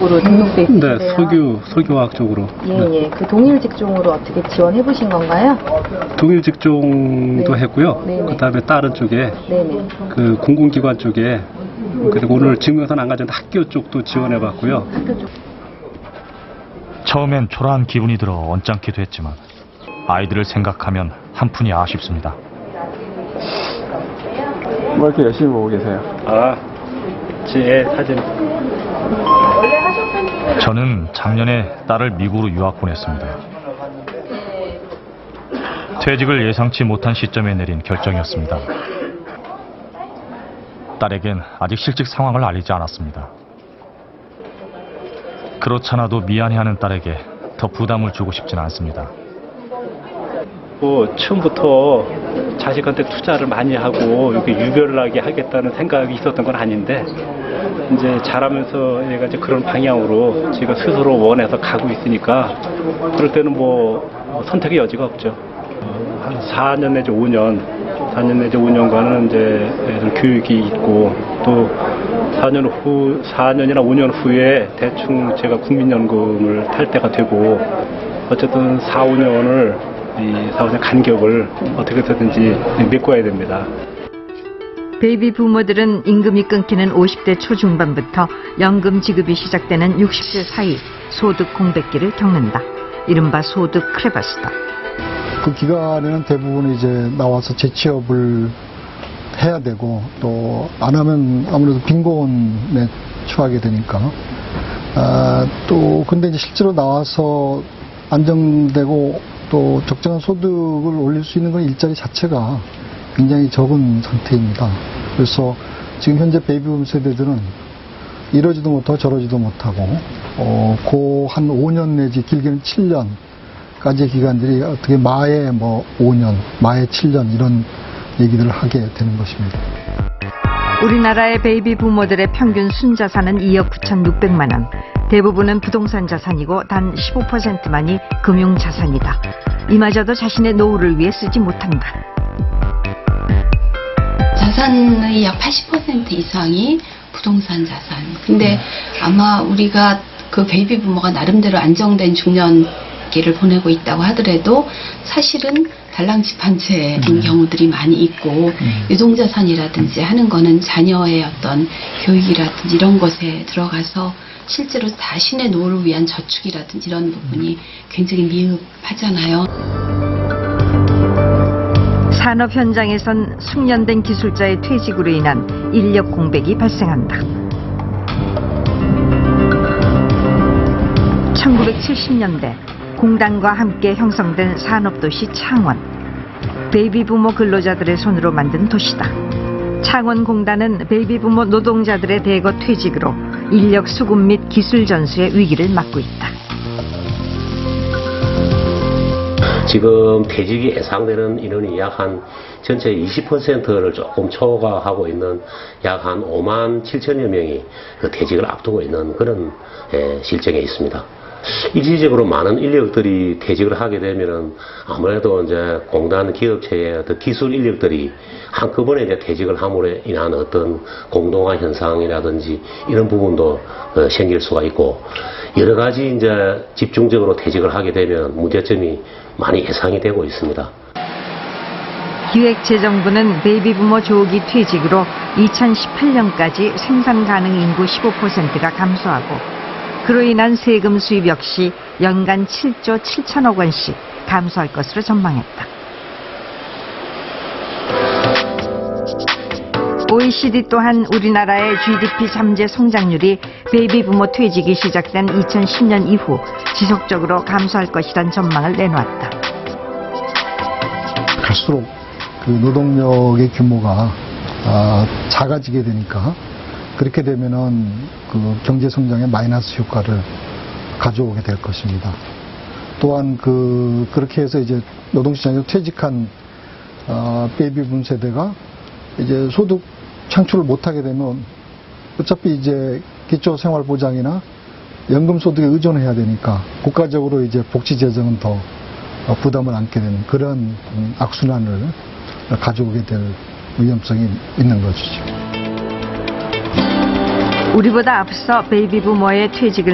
으로 등록돼 있는데요. 네, 석유화학 쪽으로. 예. 그 동일 직종으로 어떻게 지원해 보신 건가요? 동일 직종도 네. 했고요. 네네. 그다음에 다른 쪽에 네네. 그 공공기관 쪽에 그리고 오늘 증명서는 안 가졌는데 학교 쪽도 지원해 봤고요. 학교 쪽. 처음엔 초라한 기분이 들어 언짢기도 했지만 아이들을 생각하면 한푼이 아쉽습니다. 뭐 이렇게 열심히 보고 계세요? 제 사진. 저는 작년에 딸을 미국으로 유학 보냈습니다. 퇴직을 예상치 못한 시점에 내린 결정이었습니다. 딸에겐 아직 실직 상황을 알리지 않았습니다. 그렇잖아도 미안해하는 딸에게 더 부담을 주고 싶진 않습니다. 처음부터 자식한테 투자를 많이 하고 이렇게 유별나게 하겠다는 생각이 있었던 건 아닌데 이제 자라면서 얘가 이제 그런 방향으로 제가 스스로 원해서 가고 있으니까 그럴 때는 뭐 선택의 여지가 없죠. 한 4년 내지 5년간은 이제 애들 교육이 있고 또 4년이나 5년 후에 대충 제가 국민연금을 탈 때가 되고 어쨌든 4-5년 간격을 어떻게 해서든지 메꿔야 됩니다. 베이비 부모들은 임금이 끊기는 50대 초중반부터 연금 지급이 시작되는 60세 사이 소득 공백기를 겪는다. 이른바 소득 크레바스다. 그 기간에는 대부분 이제 나와서 재취업을 해야 되고 또 안 하면 아무래도 빈곤에 처하게 되니까 또 근데 이제 실제로 나와서 안정되고 또 적정한 소득을 올릴 수 있는 건 일자리 자체가 굉장히 적은 상태입니다. 그래서 지금 현재 베이비붐 세대들은 이러지도 못하고 저러지도 못하고 그 한 5년 내지 길게는 7년까지의 기간들이 어떻게 마에 5년, 마에 7년 이런 얘기들을 하게 되는 것입니다. 우리나라의 베이비 부모들의 평균 순자산은 2억 9,600만 원. 대부분은 부동산 자산이고 단 15%만이 금융 자산이다. 이마저도 자신의 노후를 위해 쓰지 못한다. 자산의 약 80% 이상이 부동산 자산. 근데 아마 우리가 그 베이비 부모가 나름대로 안정된 중년기를 보내고 있다고 하더라도 사실은 달랑집 한 채인 경우들이 많이 있고 유동자산이라든지 하는 거는 자녀의 어떤 교육이라든지 이런 것에 들어가서 실제로 자신의 노후를 위한 저축이라든지 이런 부분이 굉장히 미흡하잖아요. 산업 현장에선 숙련된 기술자의 퇴직으로 인한 인력 공백이 발생한다. 1970년대 공단과 함께 형성된 산업도시 창원. 베이비부모 근로자들의 손으로 만든 도시다. 창원공단은 베이비부모 노동자들의 대거 퇴직으로 인력 수급 및 기술 전수의 위기를 맞고 있다. 지금 퇴직이 예상되는 인원이 약 한 전체 20%를 조금 초과하고 있는 약 한 5만 7천여 명이 그 퇴직을 앞두고 있는 그런 실정에 있습니다. 일시적으로 많은 인력들이 퇴직을 하게 되면은 아무래도 이제 공단 기업체의 어떤 기술 인력들이 한꺼번에 이제 퇴직을 함으로 인한 어떤 공동화 현상이라든지 이런 부분도 생길 수가 있고 여러 가지 이제 집중적으로 퇴직을 하게 되면 문제점이 많이 예상이 되고 있습니다. 기획재정부는 베이비부모 조기 퇴직으로 2018년까지 생산 가능 인구 15%가 감소하고 그로 인한 세금 수입 역시 연간 7조 7천억 원씩 감소할 것으로 전망했다. OECD 또한 우리나라의 GDP 잠재 성장률이 베이비부모 퇴직이 시작된 2010년 이후 지속적으로 감소할 것이란 전망을 내놓았다. 갈수록 그 노동력의 규모가 작아지게 되니까 그렇게 되면은 그 경제 성장에 마이너스 효과를 가져오게 될 것입니다. 또한 그렇게 해서 이제 노동시장에서 퇴직한 베이비붐 세대가 이제 소득 창출을 못하게 되면 어차피 이제 기초생활보장이나 연금소득에 의존해야 되니까 국가적으로 이제 복지 재정은 더 부담을 안게 되는 그런 악순환을 가져오게 될 위험성이 있는 것이죠. 우리보다 앞서 베이비부모의 퇴직을